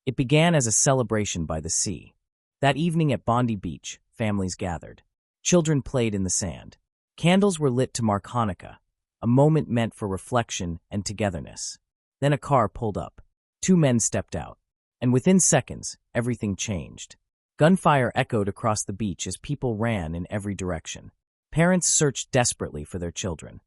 It began as a celebration by the sea. That evening at Bondi Beach, families gathered. Children played in the sand. Candles were lit to mark Hanukkah, a moment meant for reflection and togetherness. Then a car pulled up. Two men stepped out. And within seconds, everything changed. Gunfire echoed across the beach as people ran in every direction. Parents searched desperately for their children.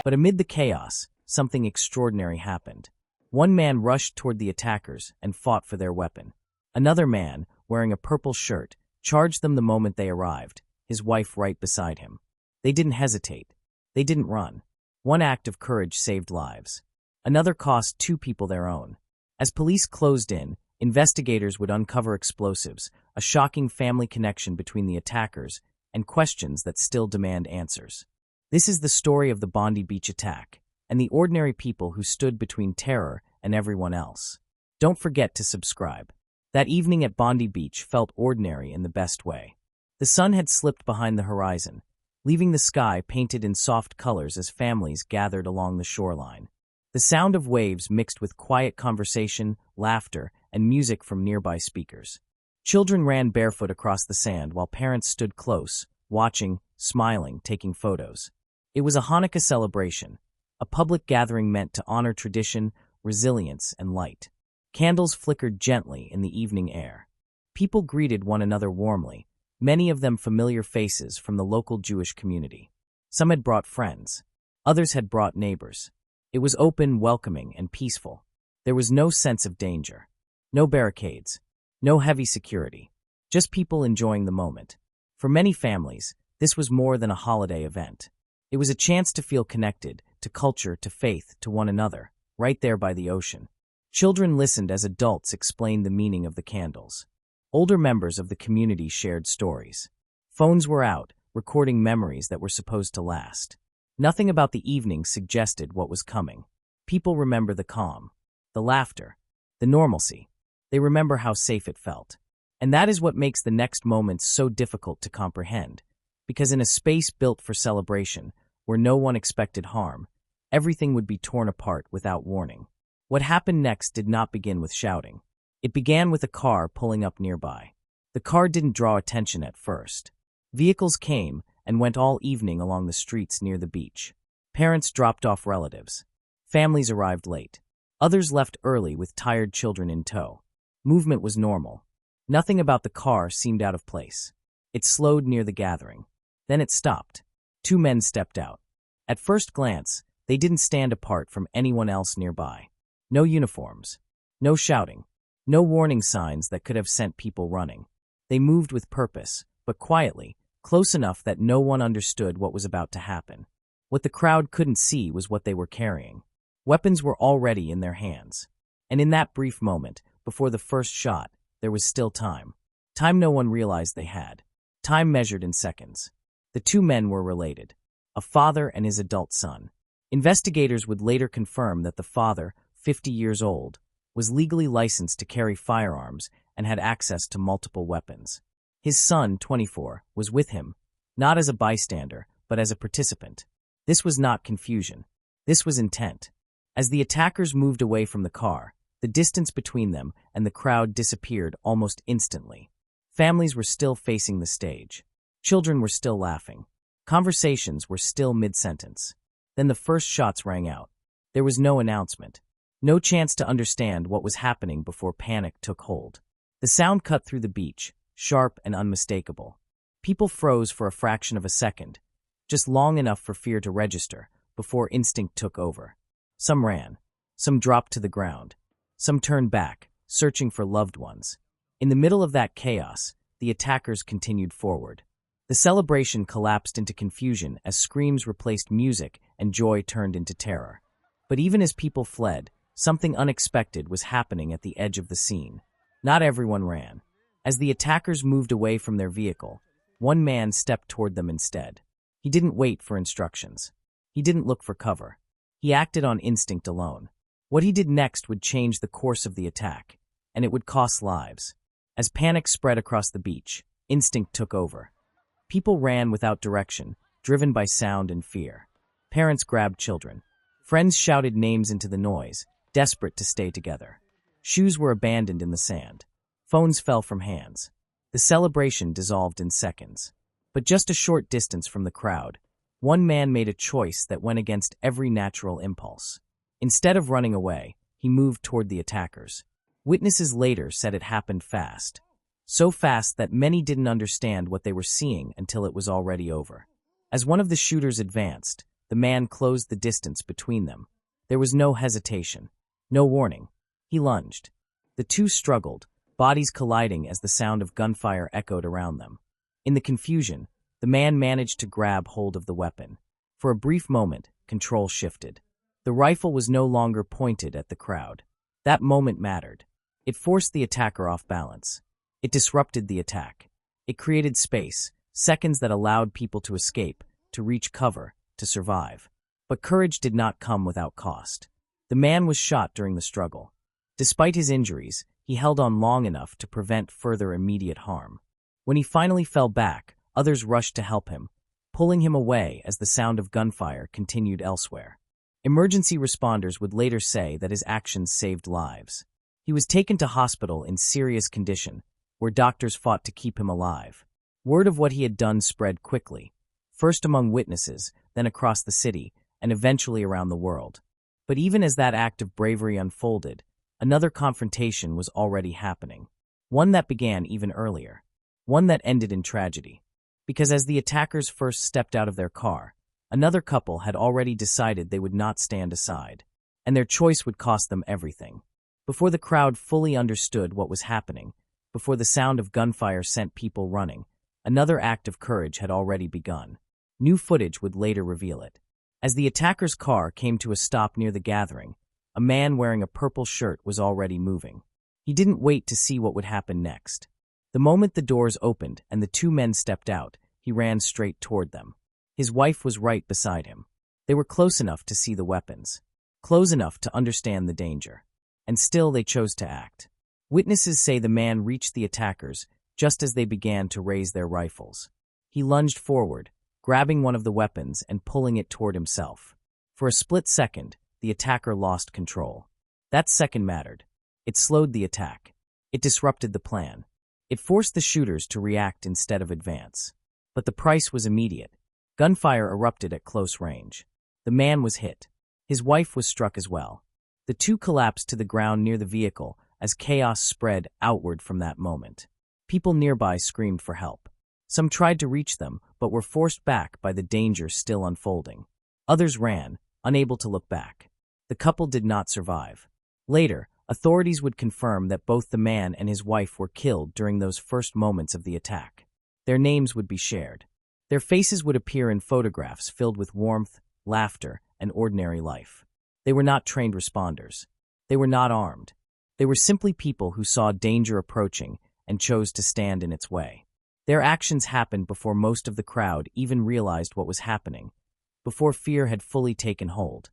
But amid the chaos, something extraordinary happened. One man rushed toward the attackers and fought for their weapon. Another man, wearing a purple shirt, charged them the moment they arrived, his wife right beside him. They didn't hesitate. They didn't run. One act of courage saved lives. Another cost two people their own. As police closed in, investigators would uncover explosives, a shocking family connection between the attackers, and questions that still demand answers. This is the story of the Bondi Beach attack, and the ordinary people who stood between terror and everyone else. Don't forget to subscribe. That evening at Bondi Beach felt ordinary in the best way. The sun had slipped behind the horizon, leaving the sky painted in soft colors as families gathered along the shoreline. The sound of waves mixed with quiet conversation, laughter, and music from nearby speakers. Children ran barefoot across the sand while parents stood close, watching, smiling, taking photos. It was a Hanukkah celebration, a public gathering meant to honor tradition, resilience, and light. Candles flickered gently in the evening air. People greeted one another warmly, many of them familiar faces from the local Jewish community. Some had brought friends. Others had brought neighbors. It was open, welcoming, and peaceful. There was no sense of danger. No barricades. No heavy security. Just people enjoying the moment. For many families, this was more than a holiday event. It was a chance to feel connected, to culture, to faith, to one another, right there by the ocean. Children listened as adults explained the meaning of the candles. Older members of the community shared stories. Phones were out, recording memories that were supposed to last. Nothing about the evening suggested what was coming. People remember the calm, the laughter, the normalcy. They remember how safe it felt. And that is what makes the next moments so difficult to comprehend. Because in a space built for celebration, where no one expected harm, everything would be torn apart without warning. What happened next did not begin with shouting. It began with a car pulling up nearby. The car didn't draw attention at first. Vehicles came and went all evening along the streets near the beach. Parents dropped off relatives. Families arrived late. Others left early with tired children in tow. Movement was normal. Nothing about the car seemed out of place. It slowed near the gathering. Then it stopped. Two men stepped out. At first glance, they didn't stand apart from anyone else nearby. No uniforms. No shouting. No warning signs that could have sent people running. They moved with purpose, but quietly, close enough that no one understood what was about to happen. What the crowd couldn't see was what they were carrying. Weapons were already in their hands. And in that brief moment, before the first shot, there was still time. Time no one realized they had. Time measured in seconds. The two men were related. A father and his adult son. Investigators would later confirm that the father, 50 years old, was legally licensed to carry firearms and had access to multiple weapons. His son, 24, was with him, not as a bystander, but as a participant. This was not confusion. This was intent. As the attackers moved away from the car, the distance between them and the crowd disappeared almost instantly. Families were still facing the stage. Children were still laughing. Conversations were still mid-sentence. Then the first shots rang out. There was no announcement. No chance to understand what was happening before panic took hold. The sound cut through the beach, sharp and unmistakable. People froze for a fraction of a second, just long enough for fear to register, before instinct took over. Some ran. Some dropped to the ground. Some turned back, searching for loved ones. In the middle of that chaos, the attackers continued forward. The celebration collapsed into confusion as screams replaced music and joy turned into terror. But even as people fled, something unexpected was happening at the edge of the scene. Not everyone ran. As the attackers moved away from their vehicle, one man stepped toward them instead. He didn't wait for instructions. He didn't look for cover. He acted on instinct alone. What he did next would change the course of the attack, and it would cost lives. As panic spread across the beach, instinct took over. People ran without direction, driven by sound and fear. Parents grabbed children. Friends shouted names into the noise, desperate to stay together. Shoes were abandoned in the sand. Phones fell from hands. The celebration dissolved in seconds. But just a short distance from the crowd, one man made a choice that went against every natural impulse. Instead of running away, he moved toward the attackers. Witnesses later said it happened fast. So fast that many didn't understand what they were seeing until it was already over. As one of the shooters advanced, the man closed the distance between them. There was no hesitation, no warning. He lunged. The two struggled, bodies colliding as the sound of gunfire echoed around them. In the confusion, the man managed to grab hold of the weapon. For a brief moment, control shifted. The rifle was no longer pointed at the crowd. That moment mattered. It forced the attacker off balance. It disrupted the attack. It created space, seconds that allowed people to escape, to reach cover, to survive. But courage did not come without cost. The man was shot during the struggle. Despite his injuries, he held on long enough to prevent further immediate harm. When he finally fell back, others rushed to help him, pulling him away as the sound of gunfire continued elsewhere. Emergency responders would later say that his actions saved lives. He was taken to hospital in serious condition, where doctors fought to keep him alive. Word of what he had done spread quickly, first among witnesses, then across the city, and eventually around the world. But even as that act of bravery unfolded, another confrontation was already happening. One that began even earlier. One that ended in tragedy. Because as the attackers first stepped out of their car, another couple had already decided they would not stand aside, and their choice would cost them everything. Before the crowd fully understood what was happening, before the sound of gunfire sent people running, another act of courage had already begun. New footage would later reveal it. As the attacker's car came to a stop near the gathering, a man wearing a purple shirt was already moving. He didn't wait to see what would happen next. The moment the doors opened and the two men stepped out, he ran straight toward them. His wife was right beside him. They were close enough to see the weapons, close enough to understand the danger. And still they chose to act. Witnesses say the man reached the attackers just as they began to raise their rifles. He lunged forward, grabbing one of the weapons and pulling it toward himself. For a split second, the attacker lost control. That second mattered. It slowed the attack. It disrupted the plan. It forced the shooters to react instead of advance. But the price was immediate. Gunfire erupted at close range. The man was hit. His wife was struck as well. The two collapsed to the ground near the vehicle as chaos spread outward from that moment. People nearby screamed for help. Some tried to reach them, but were forced back by the danger still unfolding. Others ran, unable to look back. The couple did not survive. Later, authorities would confirm that both the man and his wife were killed during those first moments of the attack. Their names would be shared. Their faces would appear in photographs filled with warmth, laughter, and ordinary life. They were not trained responders. They were not armed. They were simply people who saw danger approaching and chose to stand in its way. Their actions happened before most of the crowd even realized what was happening, before fear had fully taken hold.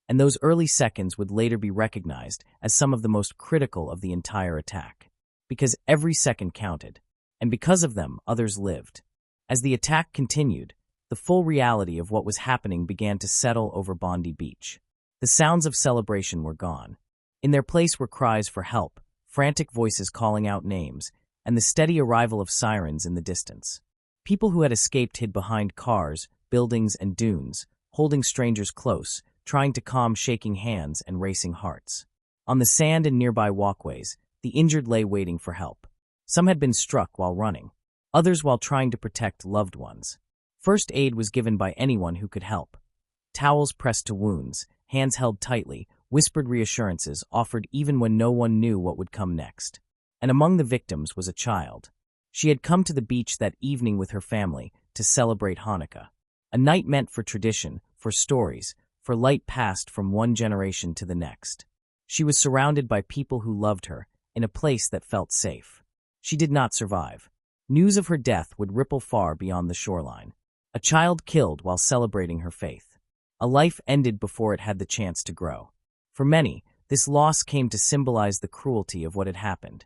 And those early seconds would later be recognized as some of the most critical of the entire attack. Because every second counted. And because of them, others lived. As the attack continued, the full reality of what was happening began to settle over Bondi Beach. The sounds of celebration were gone. In their place were cries for help, frantic voices calling out names, and the steady arrival of sirens in the distance. People who had escaped hid behind cars, buildings, and dunes, holding strangers close, trying to calm shaking hands and racing hearts. On the sand and nearby walkways, the injured lay waiting for help. Some had been struck while running, others while trying to protect loved ones. First aid was given by anyone who could help. Towels pressed to wounds, hands held tightly, whispered reassurances offered even when no one knew what would come next. And among the victims was a child. She had come to the beach that evening with her family to celebrate Hanukkah. A night meant for tradition, for stories, for light passed from one generation to the next. She was surrounded by people who loved her, in a place that felt safe. She did not survive. News of her death would ripple far beyond the shoreline. A child killed while celebrating her faith. A life ended before it had the chance to grow. For many, this loss came to symbolize the cruelty of what had happened.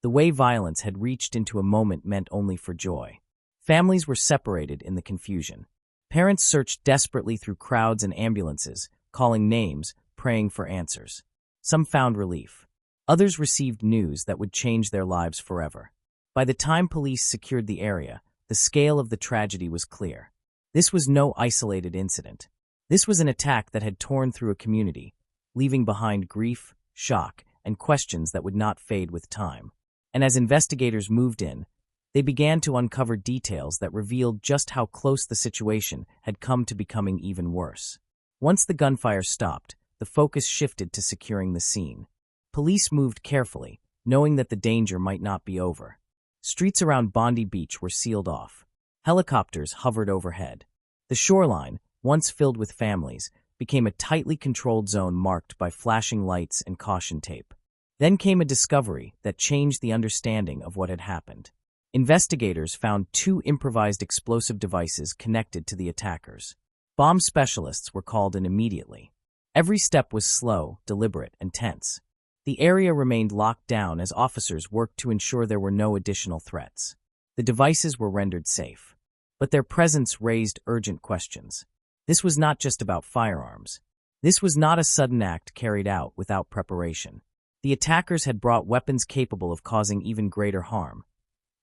The way violence had reached into a moment meant only for joy. Families were separated in the confusion. Parents searched desperately through crowds and ambulances, calling names, praying for answers. Some found relief. Others received news that would change their lives forever. By the time police secured the area, the scale of the tragedy was clear. This was no isolated incident. This was an attack that had torn through a community, leaving behind grief, shock, and questions that would not fade with time. And as investigators moved in, they began to uncover details that revealed just how close the situation had come to becoming even worse. Once the gunfire stopped, the focus shifted to securing the scene. Police moved carefully, knowing that the danger might not be over. Streets around Bondi Beach were sealed off. Helicopters hovered overhead. The shoreline, once filled with families, became a tightly controlled zone marked by flashing lights and caution tape. Then came a discovery that changed the understanding of what had happened. Investigators found 2 improvised explosive devices connected to the attackers. Bomb specialists were called in immediately. Every step was slow, deliberate, and tense. The area remained locked down as officers worked to ensure there were no additional threats. The devices were rendered safe. But their presence raised urgent questions. This was not just about firearms. This was not a sudden act carried out without preparation. The attackers had brought weapons capable of causing even greater harm.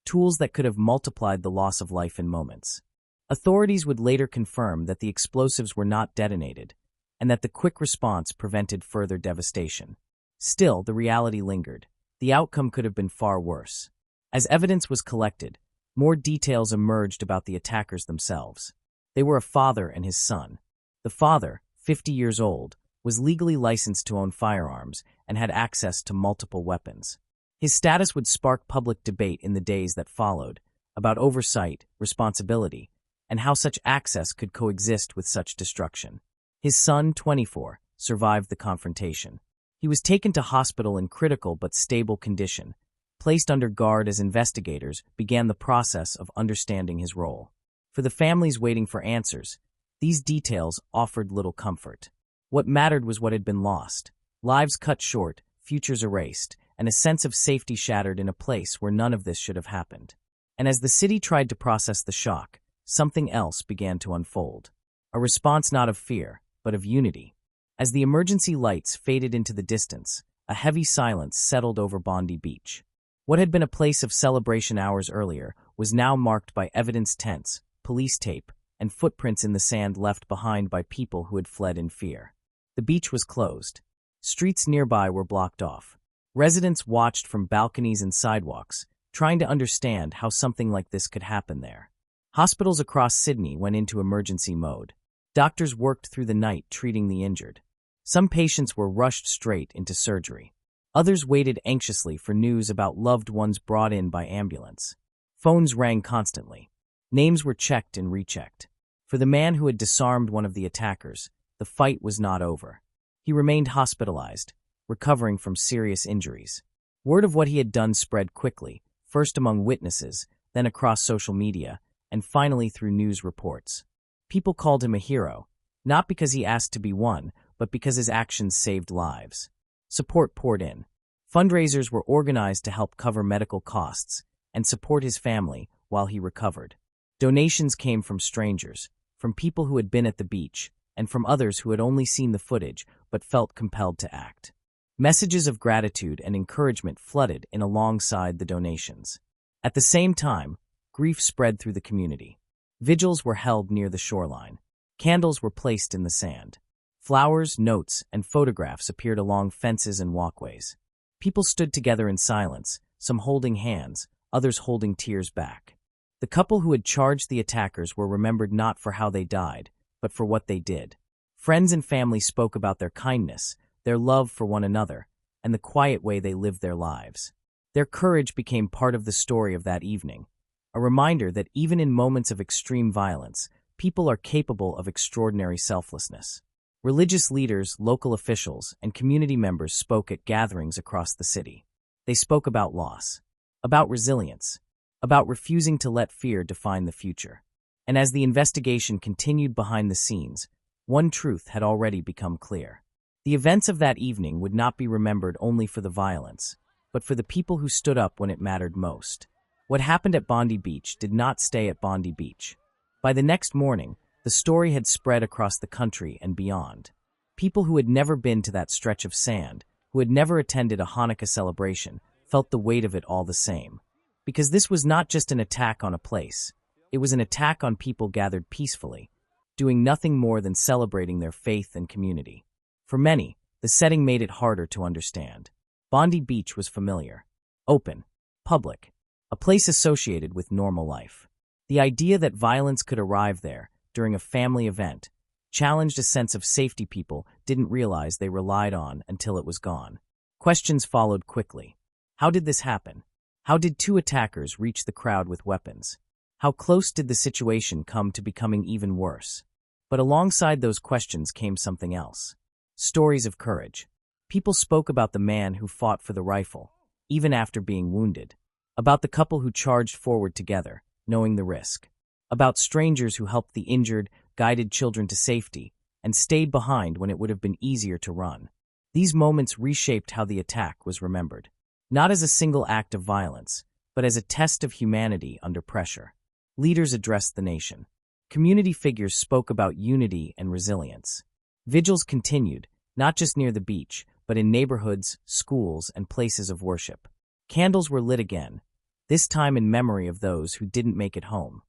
Tools that could have multiplied the loss of life in moments. Authorities would later confirm that the explosives were not detonated, and that the quick response prevented further devastation. Still, the reality lingered. The outcome could have been far worse. As evidence was collected, more details emerged about the attackers themselves. They were a father and his son. The father, 50 years old, was legally licensed to own firearms and had access to multiple weapons. His status would spark public debate in the days that followed about oversight, responsibility, and how such access could coexist with such destruction. His son, 24, survived the confrontation. He was taken to hospital in critical but stable condition, placed under guard as investigators began the process of understanding his role. For the families waiting for answers, these details offered little comfort. What mattered was what had been lost. Lives cut short, futures erased, and a sense of safety shattered in a place where none of this should have happened. And as the city tried to process the shock, something else began to unfold. A response not of fear, but of unity. As the emergency lights faded into the distance, a heavy silence settled over Bondi Beach. What had been a place of celebration hours earlier was now marked by evidence tents, police tape, and footprints in the sand left behind by people who had fled in fear. The beach was closed. Streets nearby were blocked off. Residents watched from balconies and sidewalks, trying to understand how something like this could happen there. Hospitals across Sydney went into emergency mode. Doctors worked through the night treating the injured. Some patients were rushed straight into surgery. Others waited anxiously for news about loved ones brought in by ambulance. Phones rang constantly. Names were checked and rechecked. For the man who had disarmed one of the attackers, the fight was not over. He remained hospitalized, recovering from serious injuries. Word of what he had done spread quickly, first among witnesses, then across social media, and finally through news reports. People called him a hero, not because he asked to be one, but because his actions saved lives. Support poured in. Fundraisers were organized to help cover medical costs and support his family while he recovered. Donations came from strangers, from people who had been at the beach, and from others who had only seen the footage but felt compelled to act. Messages of gratitude and encouragement flooded in alongside the donations. At the same time, grief spread through the community. Vigils were held near the shoreline. Candles were placed in the sand. Flowers, notes, and photographs appeared along fences and walkways. People stood together in silence, some holding hands, others holding tears back. The couple who had charged the attackers were remembered not for how they died, but for what they did. Friends and family spoke about their kindness, their love for one another, and the quiet way they lived their lives. Their courage became part of the story of that evening, a reminder that even in moments of extreme violence, people are capable of extraordinary selflessness. Religious leaders, local officials, and community members spoke at gatherings across the city. They spoke about loss, about resilience, about refusing to let fear define the future. And as the investigation continued behind the scenes, one truth had already become clear. The events of that evening would not be remembered only for the violence, but for the people who stood up when it mattered most. What happened at Bondi Beach did not stay at Bondi Beach. By the next morning, the story had spread across the country and beyond. People who had never been to that stretch of sand, who had never attended a Hanukkah celebration, felt the weight of it all the same. Because this was not just an attack on a place. It was an attack on people gathered peacefully, doing nothing more than celebrating their faith and community. For many, the setting made it harder to understand. Bondi Beach was familiar, open, public, a place associated with normal life. The idea that violence could arrive there during a family event challenged a sense of safety people didn't realize they relied on until it was gone. Questions followed quickly. How did this happen? How did two attackers reach the crowd with weapons? How close did the situation come to becoming even worse? But alongside those questions came something else. Stories of courage. People spoke about the man who fought for the rifle, even after being wounded. About the couple who charged forward together, knowing the risk. About strangers who helped the injured, guided children to safety, and stayed behind when it would have been easier to run. These moments reshaped how the attack was remembered. Not as a single act of violence, but as a test of humanity under pressure. Leaders addressed the nation. Community figures spoke about unity and resilience. Vigils continued, not just near the beach, but in neighborhoods, schools, and places of worship. Candles were lit again, this time in memory of those who didn't make it home.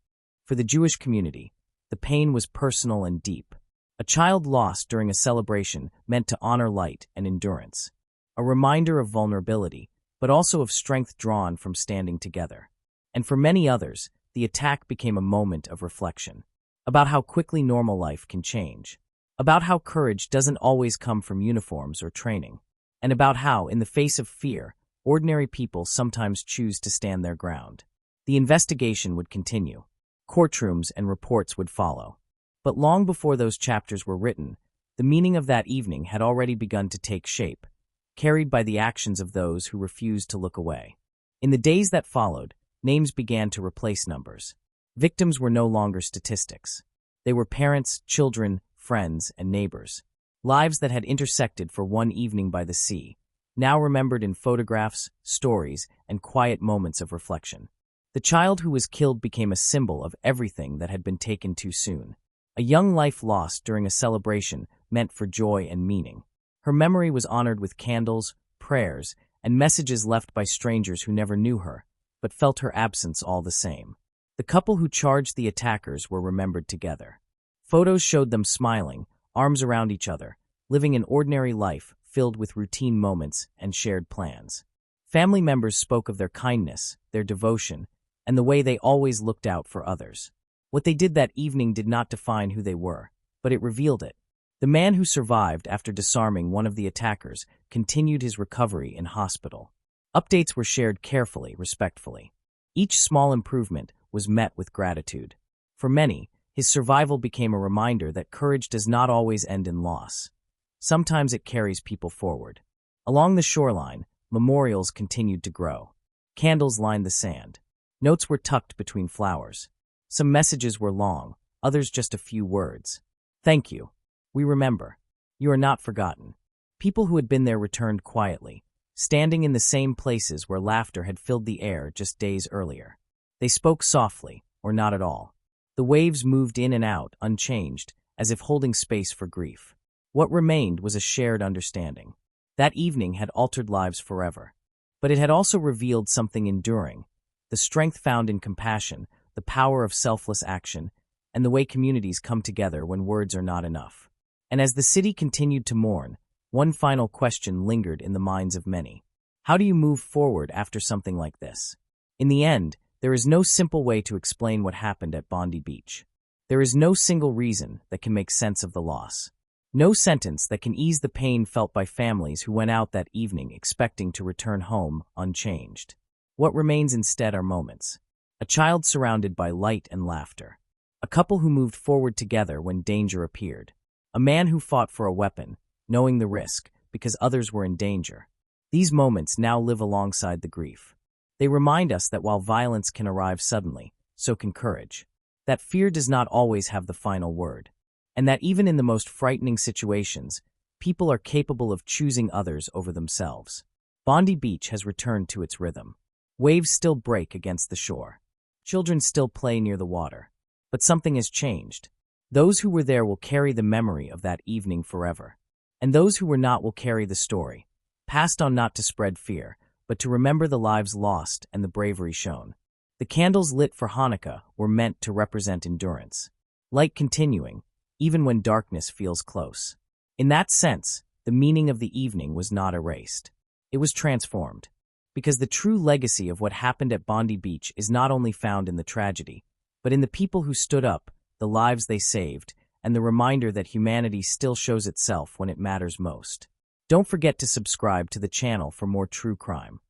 For the Jewish community, the pain was personal and deep. A child lost during a celebration meant to honor light and endurance. A reminder of vulnerability, but also of strength drawn from standing together. And for many others, the attack became a moment of reflection. About how quickly normal life can change. About how courage doesn't always come from uniforms or training. And about how, in the face of fear, ordinary people sometimes choose to stand their ground. The investigation would continue. Courtrooms and reports would follow. But long before those chapters were written, the meaning of that evening had already begun to take shape, carried by the actions of those who refused to look away. In the days that followed, names began to replace numbers. Victims were no longer statistics. They were parents, children, friends, and neighbors. Lives that had intersected for one evening by the sea, now remembered in photographs, stories, and quiet moments of reflection. The child who was killed became a symbol of everything that had been taken too soon. A young life lost during a celebration meant for joy and meaning. Her memory was honored with candles, prayers, and messages left by strangers who never knew her, but felt her absence all the same. The couple who charged the attackers were remembered together. Photos showed them smiling, arms around each other, living an ordinary life filled with routine moments and shared plans. Family members spoke of their kindness, their devotion, and the way they always looked out for others. What they did that evening did not define who they were, but it revealed it. The man who survived after disarming one of the attackers continued his recovery in hospital. Updates were shared carefully, respectfully. Each small improvement was met with gratitude. For many, his survival became a reminder that courage does not always end in loss. Sometimes it carries people forward. Along the shoreline, memorials continued to grow. Candles lined the sand. Notes were tucked between flowers. Some messages were long, others just a few words. Thank you. We remember. You are not forgotten. People who had been there returned quietly, standing in the same places where laughter had filled the air just days earlier. They spoke softly, or not at all. The waves moved in and out, unchanged, as if holding space for grief. What remained was a shared understanding. That evening had altered lives forever. But it had also revealed something enduring, the strength found in compassion, the power of selfless action, and the way communities come together when words are not enough. And as the city continued to mourn, one final question lingered in the minds of many. How do you move forward after something like this? In the end, there is no simple way to explain what happened at Bondi Beach. There is no single reason that can make sense of the loss. No sentence that can ease the pain felt by families who went out that evening expecting to return home unchanged. What remains instead are moments. A child surrounded by light and laughter. A couple who moved forward together when danger appeared. A man who fought for a weapon, knowing the risk, because others were in danger. These moments now live alongside the grief. They remind us that while violence can arrive suddenly, so can courage. That fear does not always have the final word. And that even in the most frightening situations, people are capable of choosing others over themselves. Bondi Beach has returned to its rhythm. Waves still break against the shore. Children still play near the water. But something has changed. Those who were there will carry the memory of that evening forever. And those who were not will carry the story, passed on not to spread fear, but to remember the lives lost and the bravery shown. The candles lit for Hanukkah were meant to represent endurance. Light continuing, even when darkness feels close. In that sense, the meaning of the evening was not erased. It was transformed. Because the true legacy of what happened at Bondi Beach is not only found in the tragedy, but in the people who stood up, the lives they saved, and the reminder that humanity still shows itself when it matters most. Don't forget to subscribe to the channel for more true crime.